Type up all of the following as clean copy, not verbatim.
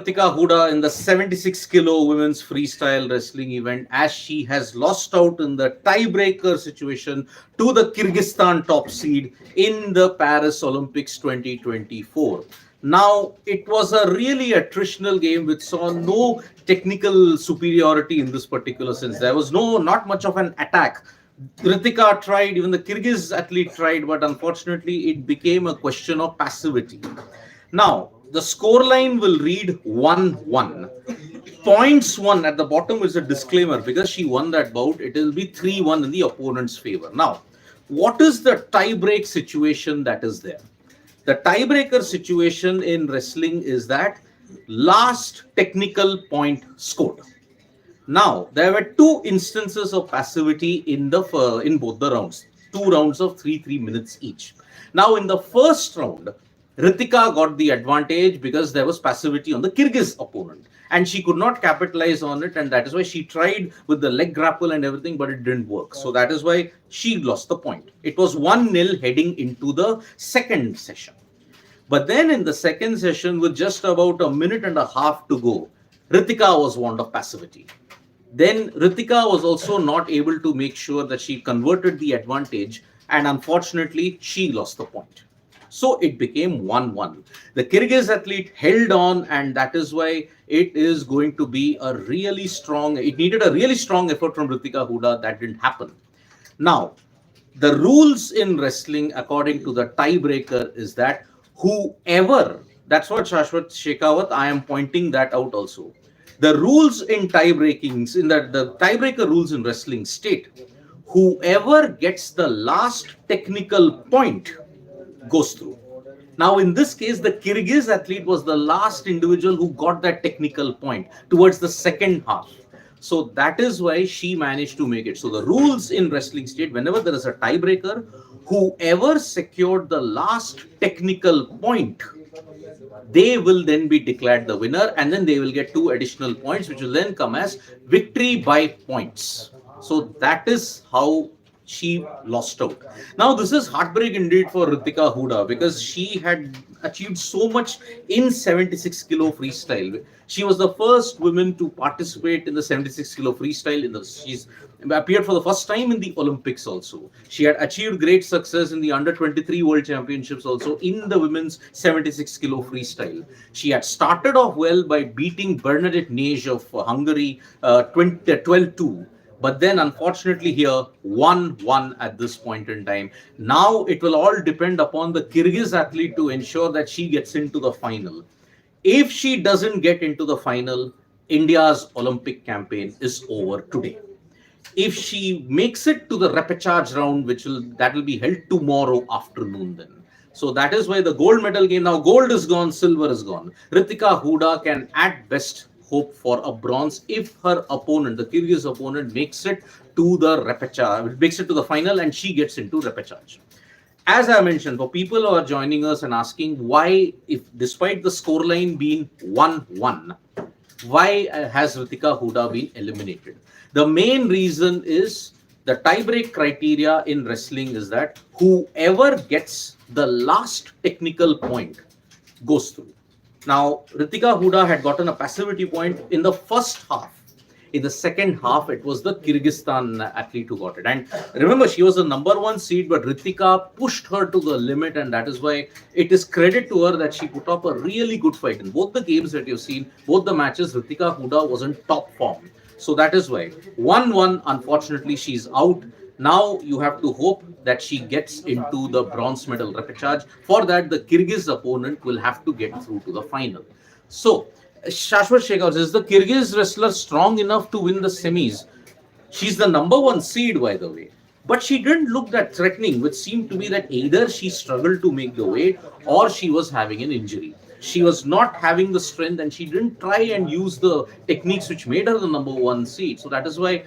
Reetika Hooda in the 76 kilo women's freestyle wrestling event as she has lost out in the tiebreaker situation to the Kyrgyzstan top seed in the Paris Olympics 2024. Now, it was a really attritional game which saw no technical superiority in this particular sense. There was not much of an attack. Ritika tried, even the Kyrgyz athlete tried, but unfortunately it became a question of passivity. Now, the scoreline will read 1-1. Points won at the bottom is a disclaimer because she won that bout. It will be 3-1 in the opponent's favor. Now, what is the tie-break situation that is there? The tiebreaker situation in wrestling is that last technical point scored. Now, there were two instances of passivity in both the rounds. 2 rounds of 3 minutes each. Now, in the first round, Ritika got the advantage because there was passivity on the Kyrgyz opponent. And she could not capitalize on it. And that is why she tried with the leg grapple and everything, but it didn't work. So that is why she lost the point. It was 1-0 heading into the second session. But then in the second session, with just about a minute and a half to go, Ritika was warned of passivity. Then Ritika was also not able to make sure that she converted the advantage, and unfortunately, she lost the point. So it became 1-1. The Kyrgyz athlete held on, and that is why it is going to be a really strong, it needed a really strong effort from Reetika Hooda. That didn't happen. Now, the rules in wrestling, according to the tiebreaker, is that whoever, that's what Shashwat Shekhawat, I am pointing that out also. The rules in tie breakings, in the tiebreaker rules in wrestling state, whoever gets the last technical point goes through. Now, in this case, the Kyrgyz athlete was the last individual who got that technical point towards the second half. So that is why she managed to make it. So the rules in wrestling state, whenever there is a tiebreaker, whoever secured the last technical point, they will then be declared the winner, and then they will get 2 additional points, which will then come as victory by points. So that is how she lost out. Now, this is heartbreak indeed for Reetika Hooda because she had achieved so much in 76 kilo freestyle. She was the first woman to participate in the 76 kilo freestyle. She's appeared for the first time in the Olympics also. She had achieved great success in the under 23 world championships also in the women's 76 kilo freestyle. She had started off well by beating Bernadette Nage of Hungary 12-2. But then, unfortunately, here 1-1 at this point in time. Now it will all depend upon the Kyrgyz athlete to ensure that she gets into the final. If she doesn't get into the final, India's Olympic campaign is over today. If she makes it to the repechage round, that will be held tomorrow afternoon then. So that is why the gold medal game, now gold is gone, silver is gone. Reetika Hooda can at best hope for a bronze if her opponent, the Kyrgyz opponent, makes it to the repechage, makes it to the final and she gets into repechage. As I mentioned, for people who are joining us and asking why, if despite the scoreline being 1-1, why has Reetika Hooda been eliminated? The main reason is the tiebreak criteria in wrestling is that whoever gets the last technical point goes through. Now, Reetika Hooda had gotten a passivity point in the first half. In the second half, it was the Kyrgyzstan athlete who got it. And remember, she was the number 1 seed, but Reetika pushed her to the limit, and that is why it is credit to her that she put up a really good fight. In both the games that you've seen, both the matches, Reetika Hooda was in top form. So that is why 1-1, unfortunately, she's out. Now you have to hope that she gets into the bronze medal repechage. For that, the Kyrgyz opponent will have to get through to the final. So, Shashwat Shekhawat, is the Kyrgyz wrestler strong enough to win the semis? She's the number 1 seed, by the way. But she didn't look that threatening, which seemed to be that either she struggled to make the weight or she was having an injury. She was not having the strength and she didn't try and use the techniques which made her the number 1 seed. So that is why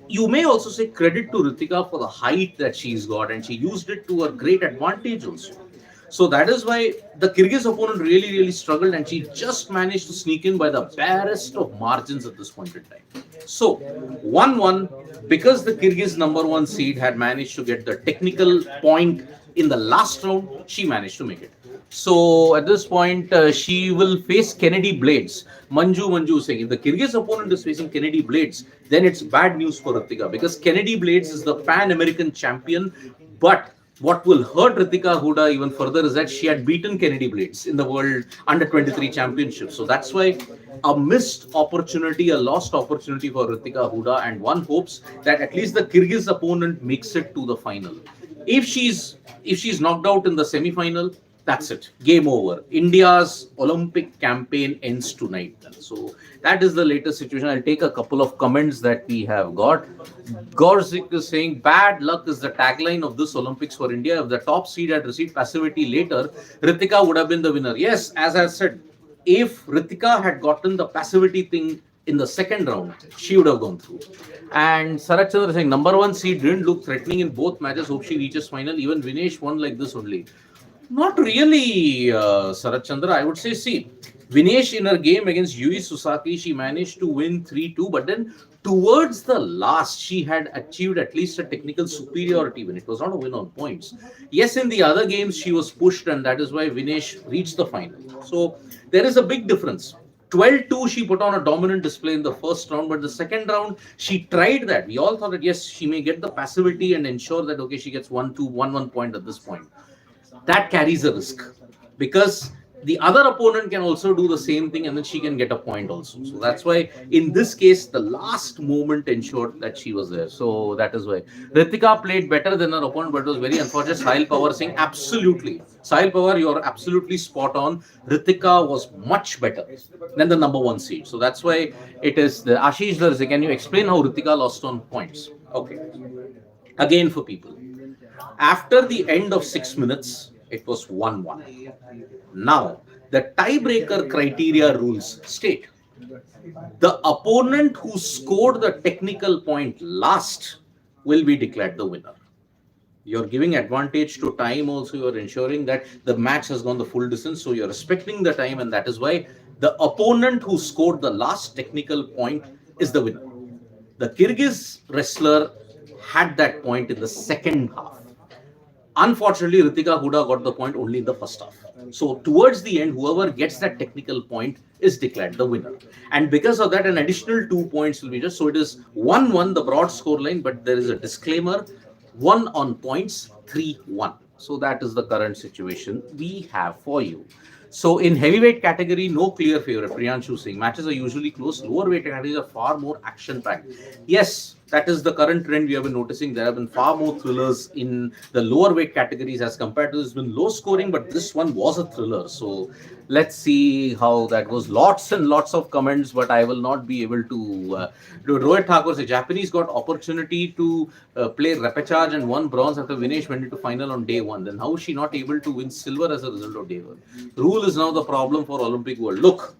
you may also say credit to Reetika for the height that she's got, and she used it to her great advantage also. So that is why the Kyrgyz opponent really struggled, and she just managed to sneak in by the barest of margins at this point in time. So 1-1, because the Kyrgyz number 1 seed had managed to get the technical point in the last round, she managed to make it. So at this point, she will face Kennedy Blades. Manju is saying if the Kyrgyz opponent is facing Kennedy Blades, then it's bad news for Ritika because Kennedy Blades is the Pan American champion. But what will hurt Reetika Hooda even further is that she had beaten Kennedy Blades in the World Under 23 Championship. So that's why a missed opportunity, a lost opportunity for Reetika Hooda, and one hopes that at least the Kyrgyz opponent makes it to the final. If she's knocked out in the semi-final, that's it. Game over. India's Olympic campaign ends tonight. So that is the latest situation. I'll take a couple of comments that we have got. Gorzik is saying, bad luck is the tagline of this Olympics for India. If the top seed had received passivity later, Ritika would have been the winner. Yes, as I said, if Ritika had gotten the passivity thing in the second round, she would have gone through. And Sarat Chandra is saying, number one seed didn't look threatening in both matches. Hope she reaches final. Even Vinesh won like this only. Not really, Sarat Chandra. I would say, see, Vinesh in her game against Yui Susaki, she managed to win 3-2, but then towards the last, she had achieved at least a technical superiority win. It was not a win on points. Yes, in the other games, she was pushed, and that is why Vinesh reached the final. So there is a big difference. 12-2, she put on a dominant display in the first round, but the second round, she tried that. We all thought that, yes, she may get the passivity and ensure that, okay, she gets 1-2, 1-1 point at this point. That carries a risk because the other opponent can also do the same thing and then she can get a point also. So that's why in this case, the last moment ensured that she was there. So that is why Ritika played better than her opponent, but it was very unfortunate. Sahil Pawar saying absolutely. Sahil Pawar, you're absolutely spot on. Ritika was much better than the number one seed. So that's why it is the Ashish Darzi. Can you explain how Ritika lost on points? Okay. Again for people. After the end of 6 minutes, it was 1-1. Now, the tiebreaker criteria rules state the opponent who scored the technical point last will be declared the winner. You're giving advantage to time also. You're ensuring that the match has gone the full distance. So you're respecting the time, and that is why the opponent who scored the last technical point is the winner. The Kyrgyz wrestler had that point in the second half. Unfortunately, Reetika Hooda got the point only in the first half. So towards the end, whoever gets that technical point is declared the winner. And because of that, an additional 2 points will be just. So it is 1-1, the broad score line, but there is a disclaimer, 1 on points, 3-1. So that is the current situation we have for you. So in heavyweight category, no clear favorite. Priyanshu Singh. Matches are usually close. Lower weight categories are far more action-packed. Yes, that is the current trend we have been noticing. There have been far more thrillers in the lower weight categories as compared to this. It's been low scoring, but this one was a thriller. So let's see how that goes. Lots and lots of comments, but I will not be able to. Rohit Thakur says Japanese got opportunity to play repechage and won bronze after Vinesh went into final on day one. Then how is she not able to win silver as a result of day one? Rule is now the problem for Olympic world. Look,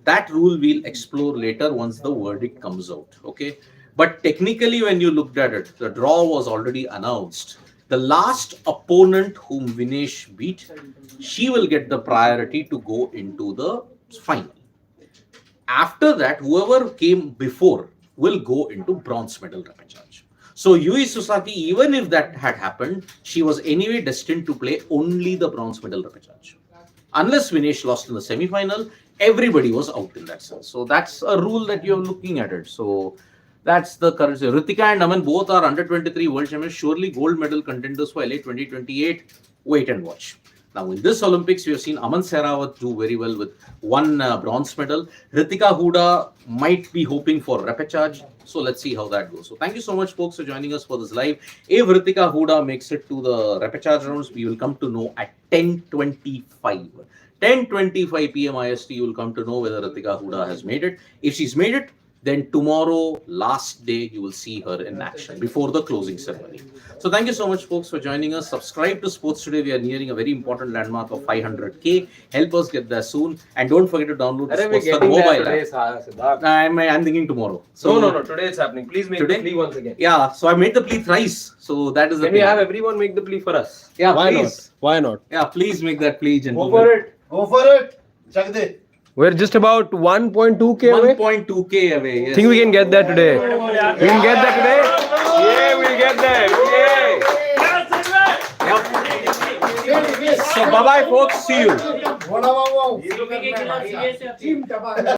that rule we'll explore later once the verdict comes out. Okay. But technically, when you looked at it, the draw was already announced. The last opponent whom Vinesh beat, she will get the priority to go into the final. After that, whoever came before will go into bronze medal repechage. So Yui Susaki, even if that had happened, she was anyway destined to play only the bronze medal repechage. Unless Vinesh lost in the semi-final, everybody was out in that sense. So that's a rule that you're looking at it. So that's the current. Ritika and Aman both are under 23 world champions, surely gold medal contenders for LA 2028. Wait and watch. Now, in this Olympics, we have seen Aman Sehrawat do very well with 1 bronze medal. Reetika Hooda might be hoping for repechage. So let's see how that goes. So thank you so much, folks, for joining us for this live. If Reetika Hooda makes it to the repechage rounds, we will come to know at 10:25. 10:25 p.m. IST, you will come to know whether Reetika Hooda has made it. If she's made it, then tomorrow, last day, you will see her in action before the closing ceremony. So thank you so much, folks, for joining us. Subscribe to Sports Today. We are nearing a very important landmark of 500K. Help us get there soon. And don't forget to download the Sports Today mobile app. I'm thinking tomorrow. So, No. Today it's happening. Please make the plea once again. Yeah, so I made the plea thrice. So that is the Can we have everyone make the plea for us? Yeah, Why please. not? Why not? Yeah, please make that plea, gentlemen. Go for it. Check this. We're just about 1.2k away. 1.2K away. Yes. Think we can get there today? We can get there today? Yeah, we'll get there. Yeah. Yep. So bye bye folks. See you. Wow, wow, wow.